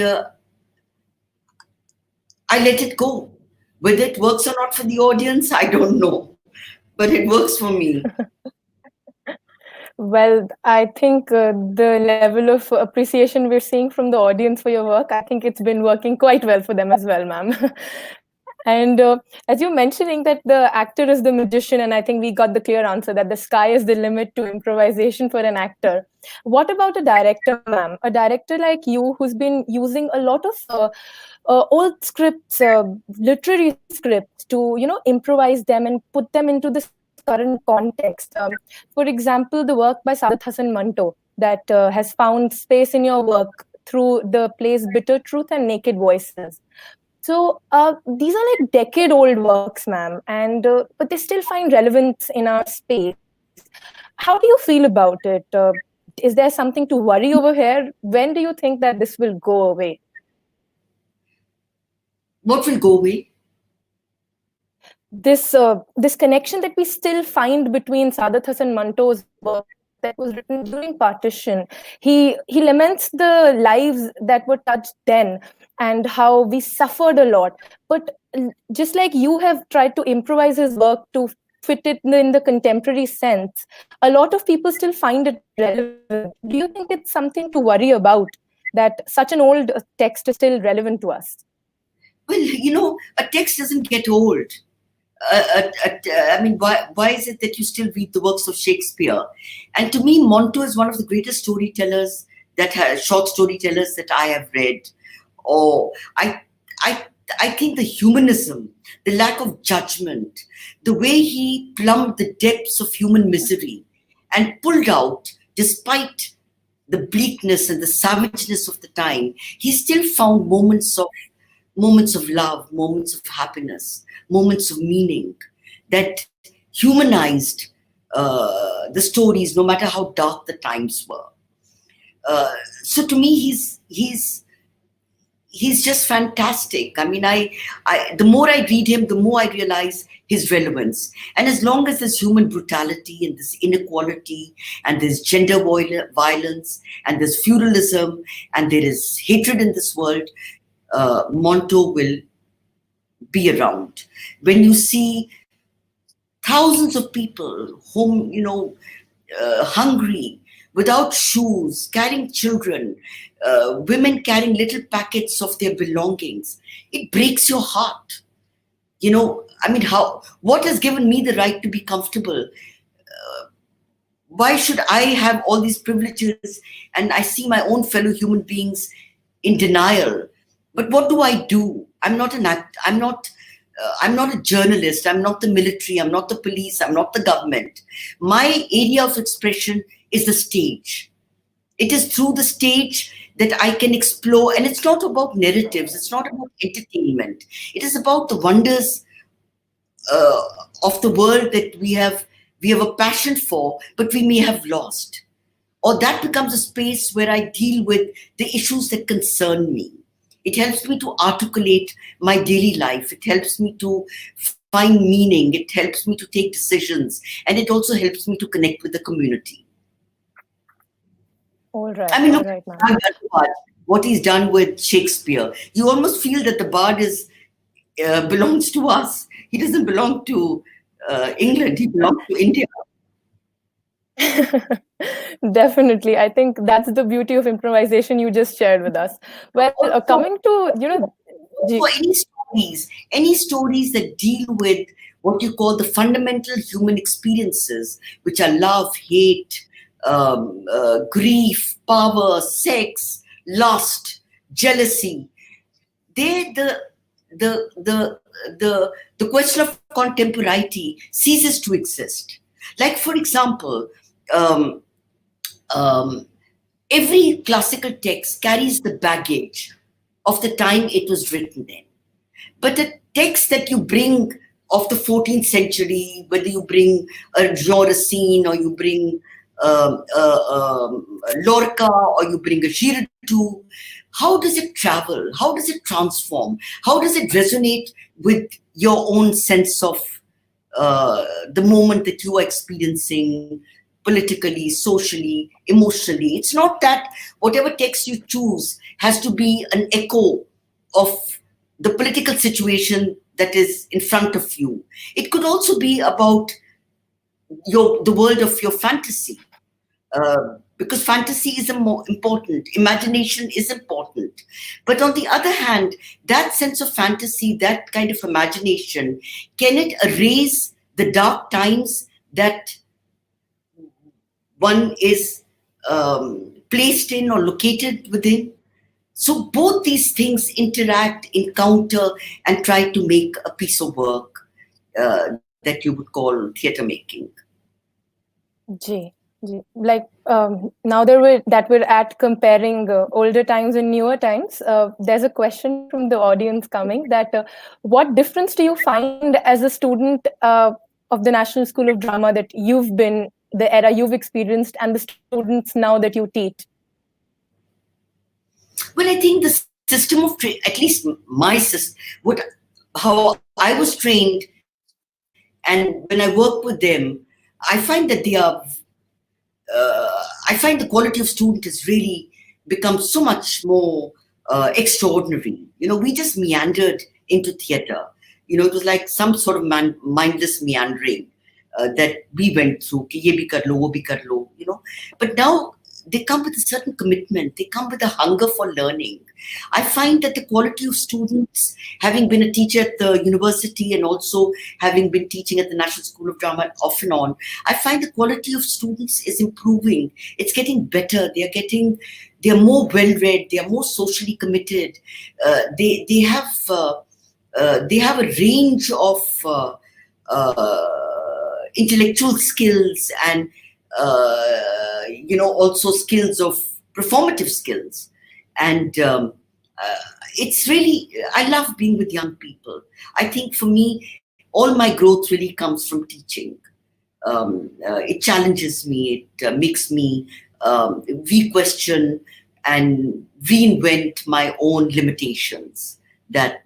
I let it go. Whether it works or not for the audience, I don't know. But it works for me. Well, I think the level of appreciation we're seeing from the audience for your work, I think it's been working quite well for them as well, ma'am. And as you're mentioning that the actor is the magician, and I think we got the clear answer that the sky is the limit to improvisation for an actor. What about a director, ma'am? A director like you who's been using a lot of old scripts, literary scripts to, improvise them and put them into this current context. For example, the work by Saadat Hasan Manto that has found space in your work through the plays Bitter Truth and Naked Voices. So these are like decade-old works, ma'am, and but they still find relevance in our space. How do you feel about it? Is there something to worry over here? When do you think that this will go away? What will go away? This connection that we still find between Sadat Hasan Manto's work that was written during partition. He laments the lives that were touched then and how we suffered a lot. But just like you have tried to improvise his work to fit it in the contemporary sense, a lot of people still find it relevant. Do you think it's something to worry about, that such an old text is still relevant to us? Well, a text doesn't get old. I mean, why is it that you still read the works of Shakespeare? And to me, Monto is one of the greatest storytellers short storytellers that I have read. Or I think the humanism, the lack of judgment, the way he plumbed the depths of human misery and pulled out, despite the bleakness and the savageness of the time, he still found moments of love, moments of happiness, moments of meaning that humanized the stories, no matter how dark the times were. So to me, he's just fantastic. I mean, the more I read him, the more I realize his relevance. And as long as there's human brutality and this inequality and there's gender violence and there's feudalism and there is hatred in this world, Monto will be around. When you see thousands of people hungry, without shoes, carrying children, women carrying little packets of their belongings, it breaks your heart. I mean, what has given me the right to be comfortable? Why should I have all these privileges and I see my own fellow human beings in denial? But what do I do? I'm not a journalist. I'm not the military. I'm not the police. I'm not the government. My area of expression is the stage. It is through the stage that I can explore. And it's not about narratives. It's not about entertainment. It is about the wonders of the world that we have a passion for, but we may have lost. Or that becomes a space where I deal with the issues that concern me. It helps me to articulate my daily life. It helps me to find meaning. It helps me to take decisions. And it also helps me to connect with the community. All right. I mean, all look, right, ma'am. what he's done with Shakespeare. You almost feel that the bard belongs to us. He doesn't belong to England. He belongs to India. Definitely. I think that's the beauty of improvisation you just shared with us. Well, coming to, For any stories that deal with what you call the fundamental human experiences, which are love, hate, grief, power, sex, lust, jealousy, the question of contemporaneity ceases to exist. Like, for example, every classical text carries the baggage of the time it was written in. But the text that you bring of the 14th century, whether you bring a Jean Racine or you bring Lorca or you bring a Girardot, how does it travel? How does it transform? How does it resonate with your own sense of the moment that you are experiencing politically, socially, emotionally? It's not that whatever text you choose has to be an echo of the political situation that is in front of you. It could also be about the world of your fantasy. Because fantasy is more important, imagination is important. But on the other hand, that sense of fantasy, that kind of imagination, can it erase the dark times that one is placed in or located within? So both these things interact, encounter, and try to make a piece of work that you would call theatre making. Ji. Like now that we're at comparing older times and newer times, there's a question from the audience coming that what difference do you find as a student of the National School of Drama that you've been, the era you've experienced, and the students now that you teach? Well, I think the system of at least my system, how I was trained, and when I work with them, I find that they are. I find the quality of student has really become so much more extraordinary. We just meandered into theatre. It was like some sort of mindless meandering that we went through. Ki ye bhi kar lo, wo bhi kar lo. But now they come with a certain commitment. They come with a hunger for learning. I find that the quality of students, having been a teacher at the university and also having been teaching at the National School of Drama off and on, I find the quality of students is improving. It's getting better. They are more well-read. They are more socially committed. They have a range of intellectual skills and also skills of performative skills. And it's really, I love being with young people. I think for me, all my growth really comes from teaching. It challenges me. It makes me re-question and reinvent my own limitations that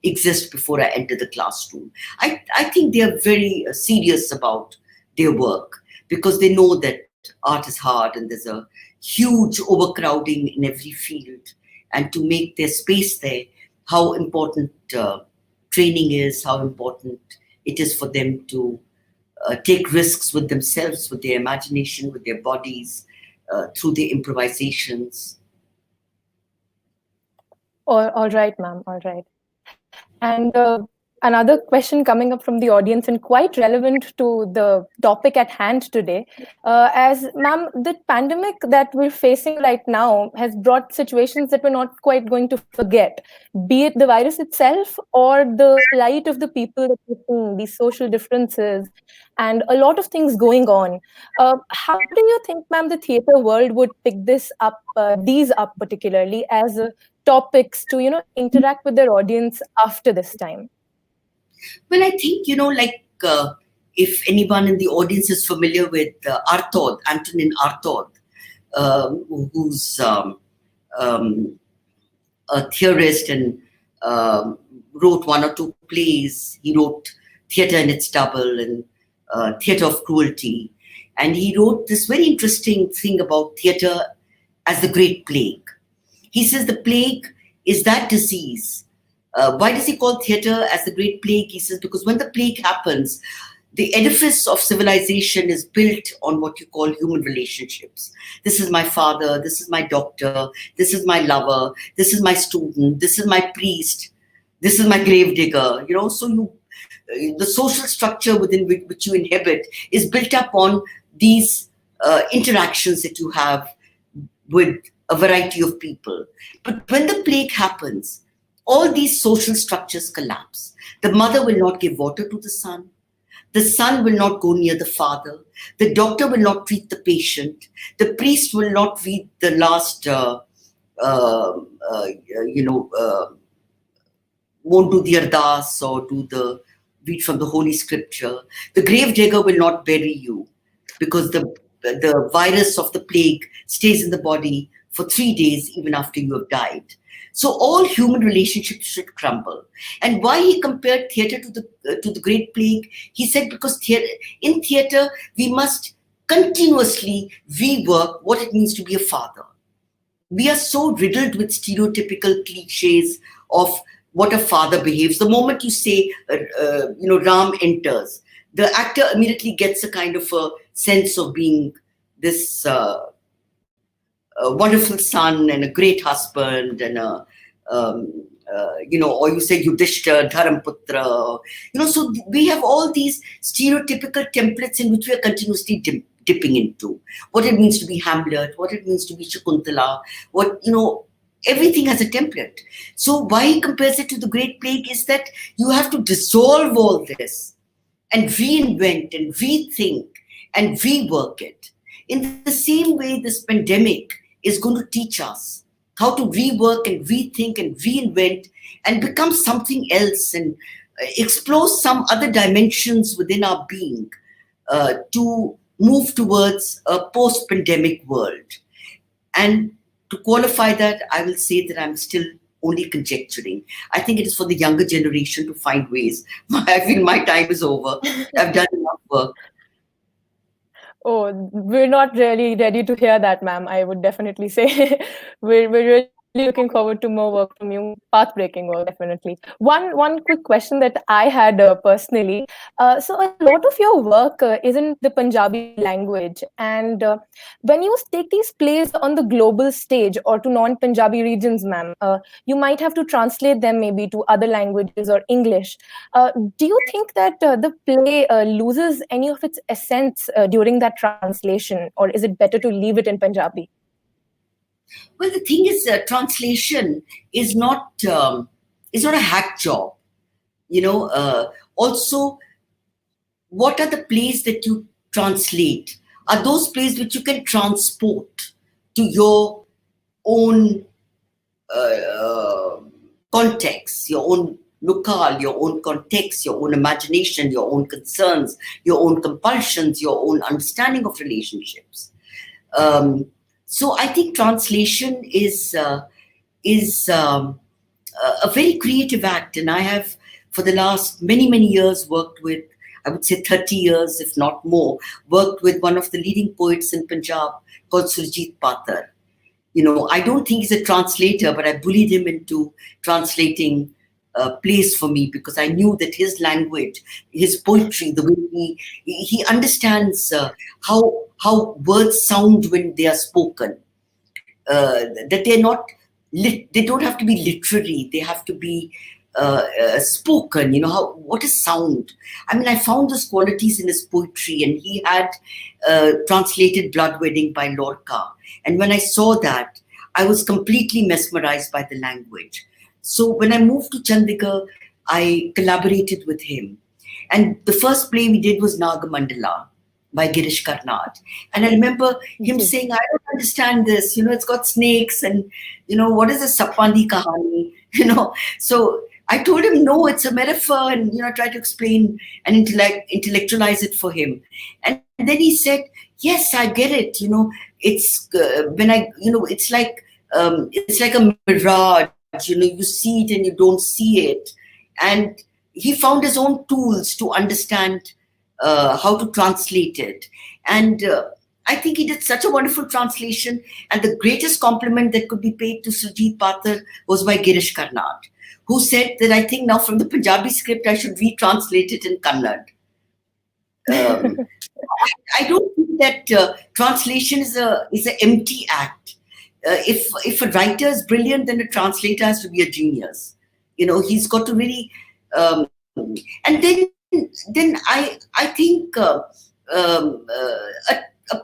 exist before I enter the classroom. I think they are very serious about their work because they know that art is hard and there's a huge overcrowding in every field. And to make their space there, how important training is, how important it is for them to take risks with themselves, with their imagination, with their bodies, through their improvisations. All right, ma'am. All right. And another question coming up from the audience and quite relevant to the topic at hand today. As ma'am, the pandemic that we're facing right now has brought situations that we're not quite going to forget, be it the virus itself or the plight of the people that we're seeing, these social differences, and a lot of things going on. How do you think, ma'am, the theatre world would pick these up particularly as topics to interact with their audience after this time? Well, I think if anyone in the audience is familiar with Artaud, Antonin Artaud, who's a theorist and wrote one or two plays. He wrote Theatre and Its Double and Theatre of Cruelty, and he wrote this very interesting thing about theatre as the Great Plague. He says the plague is that disease. Why does he call theatre as the Great Plague? He says because when the plague happens, the edifice of civilization is built on what you call human relationships. This is my father, this is my doctor, this is my lover, this is my student, this is my priest, this is my gravedigger. So the social structure within which you inhabit is built up on these interactions that you have with a variety of people. But when the plague happens, all these social structures collapse. The mother will not give water to the son. The son will not go near the father. The doctor will not treat the patient. The priest will not read the last, won't do the ardas or read from the Holy Scripture. The gravedigger will not bury you because the virus of the plague stays in the body for 3 days even after you have died. So all human relationships should crumble. And why he compared theatre to the Great Plague? He said because in theatre we must continuously rework what it means to be a father. We are so riddled with stereotypical cliches of what a father behaves. The moment you say, Ram enters, the actor immediately gets a kind of a sense of being this a wonderful son and a great husband and or you say Yudhishthira, Dharamputra, so we have all these stereotypical templates in which we are continuously dipping into. What it means to be Hamlet, what it means to be Shakuntala, everything has a template. So why he compares it to the Great Plague is that you have to dissolve all this and reinvent and rethink and rework it. In the same way, this pandemic is going to teach us how to rework and rethink and reinvent and become something else and explore some other dimensions within our being to move towards a post-pandemic world. And to qualify that, I will say that I'm still only conjecturing. I think it is for the younger generation to find ways. I feel my time is over. I've done enough work. Oh, we're not really ready to hear that, ma'am. I would definitely say we're really looking forward to more work from you, path-breaking work, definitely. One quick question that I had personally. So a lot of your work is in the Punjabi language, and when you take these plays on the global stage or to non-Punjabi regions, ma'am, you might have to translate them maybe to other languages or English. Do you think that the play loses any of its essence during that translation, or is it better to leave it in Punjabi? Well, the thing is, translation is not a hack job. Also, what are the plays that you translate? Are those plays which you can transport to your own context, your own locale, your own context, your own imagination, your own concerns, your own compulsions, your own understanding of relationships. So I think translation is a very creative act, and I have, for the last many years, worked with, I would say 30 years, if not more, worked with one of the leading poets in Punjab called Surjit Pathar. I don't think he's a translator, but I bullied him into translating plays for me because I knew that his language, his poetry, the way he understands how words sound when they are spoken, that they're not, they don't have to be literary, they have to be spoken. What is sound? I mean, I found those qualities in his poetry, and he had translated Blood Wedding by Lorca. And when I saw that, I was completely mesmerized by the language. So when I moved to Chandigarh, I collaborated with him. And the first play we did was Nagamandala by Girish Karnad. And I remember him saying, I don't understand this. It's got snakes and, what is a Sapandi Kahani? So I told him, no, it's a metaphor, and, try to explain and intellectualize it for him. And then he said, yes, I get it. It's when I, it's like a mirage. You see it and you don't see it. And he found his own tools to understand how to translate it. And I think he did such a wonderful translation. And the greatest compliment that could be paid to Surjit Pathar was by Girish Karnad, who said that I think now from the Punjabi script, I should retranslate it in Kannada. I don't think that translation is an empty act. If a writer is brilliant, then a translator has to be a genius. He's got to really, and then I think a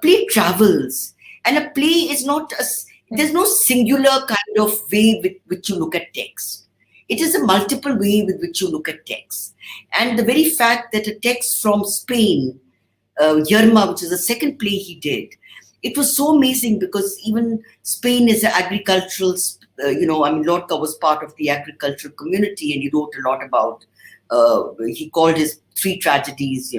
play travels, and a play is not there's no singular kind of way with which you look at text. It is a multiple way with which you look at text. And the very fact that a text from Spain, Yerma, which is the second play he did, it was so amazing because even Spain is an agricultural, Lorca was part of the agricultural community, and he wrote a lot about, he called his three tragedies,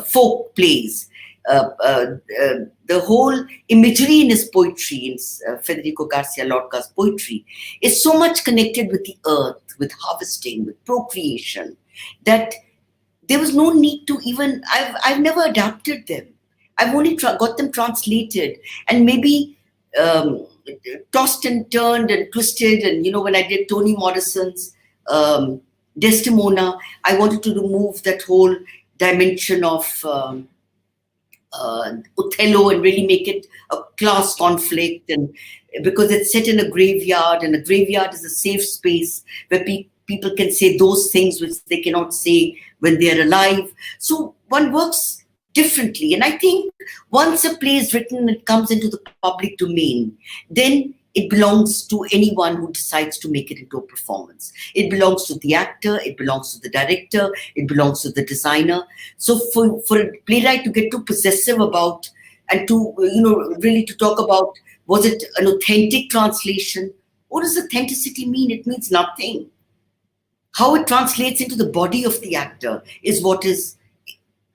folk plays. The whole imagery in his poetry, in Federico Garcia Lorca's poetry, is so much connected with the earth, with harvesting, with procreation, that there was no need to even, I've never adapted them. I've only got them translated and maybe tossed and turned and twisted. And, when I did Toni Morrison's Desdemona, I wanted to remove that whole dimension of Othello and really make it a class conflict. And because it's set in a graveyard, and a graveyard is a safe space where people can say those things which they cannot say when they're alive. So one works differently. And I think once a play is written and it comes into the public domain, then it belongs to anyone who decides to make it into a performance. It belongs to the actor, it belongs to the director, it belongs to the designer. So for a playwright to get too possessive about and to, really to talk about, was it an authentic translation? What does authenticity mean? It means nothing. How it translates into the body of the actor is what is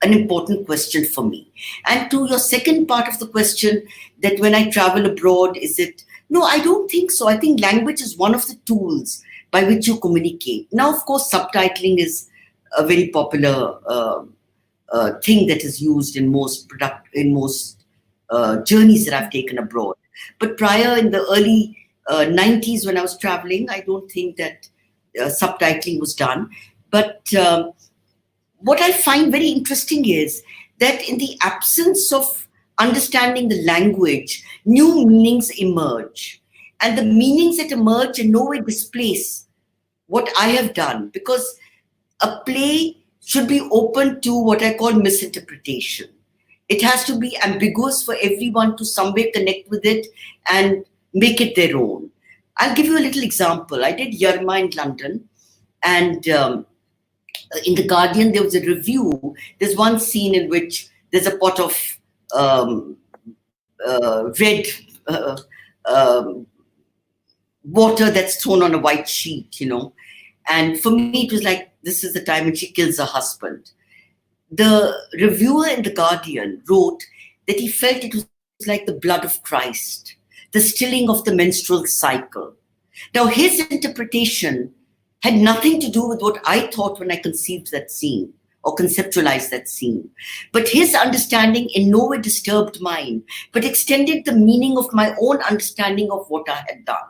an important question for me. And to your second part of the question, that when I travel abroad, is it? No, I don't think so. I think language is one of the tools by which you communicate. Now, of course, subtitling is a very popular thing that is used in most journeys that I've taken abroad. But prior, in the early 90s, when I was traveling, I don't think that subtitling was done. But what I find very interesting is that in the absence of understanding the language, new meanings emerge. And the meanings that emerge in no way displace what I have done, because a play should be open to what I call misinterpretation. It has to be ambiguous for everyone to some way connect with it and make it their own. I'll give you a little example. I did Yerma in London, and in The Guardian, there was a review. There's one scene in which there's a pot of red water that's thrown on a white sheet, And for me, it was like, this is the time when she kills her husband. The reviewer in The Guardian wrote that he felt it was like the blood of Christ, the stilling of the menstrual cycle. Now, his interpretation had nothing to do with what I thought when I conceived that scene or conceptualized that scene. But his understanding in no way disturbed mine, but extended the meaning of my own understanding of what I had done.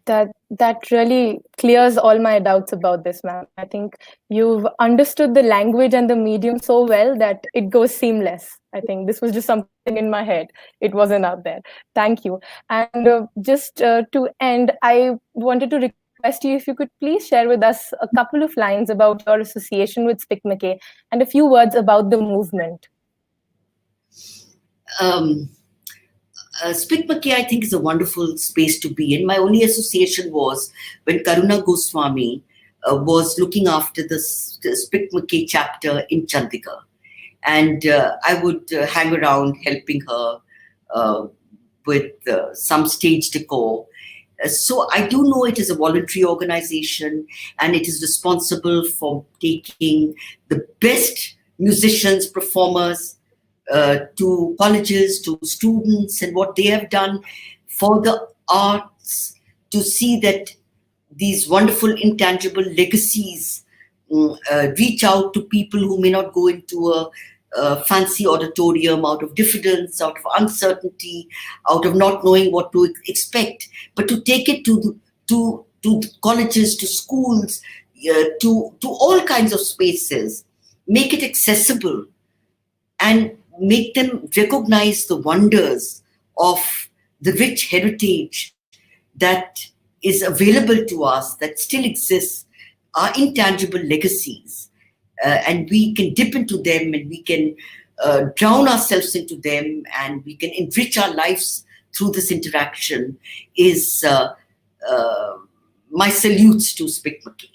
That really clears all my doubts about this, ma'am. I think you've understood the language and the medium so well that it goes seamless. I think this was just something in my head. It wasn't out there. Thank you. And just to end, I wanted to request you if you could please share with us a couple of lines about your association with SPIC MACAY and a few words about the movement. SPIC MACAY, I think, is a wonderful space to be in. My only association was when Karuna Goswami was looking after the SPIC MACAY chapter in Chandigarh. And I would hang around helping her with some stage decor. So I do know it is a voluntary organization, and it is responsible for taking the best musicians, performers, to colleges, to students, and what they have done for the arts, to see that these wonderful intangible legacies reach out to people who may not go into a fancy auditorium out of diffidence, out of uncertainty, out of not knowing what to expect, but to take it to colleges, to schools, to all kinds of spaces, make it accessible, and make them recognize the wonders of the rich heritage that is available to us, that still exists, our intangible legacies. And we can dip into them, and we can drown ourselves into them, and we can enrich our lives through this interaction, is my salutes to SPIC MACAY.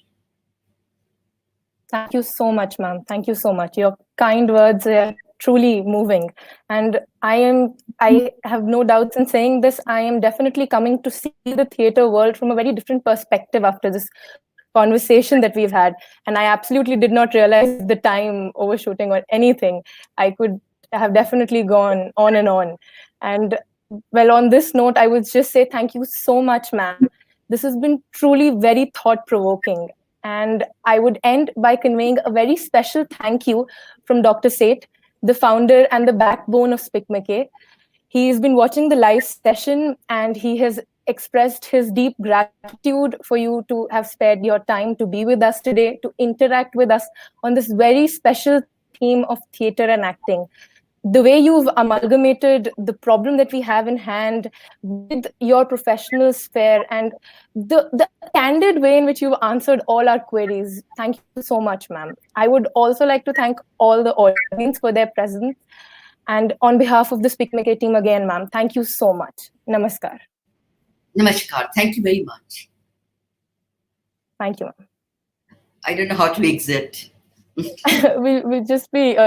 Thank you so much, ma'am. Thank you so much. Your kind words are truly moving. And I have no doubts in saying this. I am definitely coming to see the theatre world from a very different perspective after this conversation that we've had. And I absolutely did not realize the time overshooting or anything. I could have definitely gone on and on. And well, on this note, I would just say thank you so much, ma'am. This has been truly very thought-provoking. And I would end by conveying a very special thank you from Dr. Seth, the founder and the backbone of SPIC MACAY. He's been watching the live session, and he has expressed his deep gratitude for you to have spared your time to be with us today, to interact with us on this very special theme of theatre and acting. The way you've amalgamated the problem that we have in hand with your professional sphere, and the candid way in which you've answered all our queries. Thank you so much, ma'am. I would also like to thank all the audience for their presence. And on behalf of the SPIC MACAY team again, ma'am, thank you so much. Namaskar. Namaskar. Thank you very much. Thank you, ma'am. I don't know how to exit. we'll just be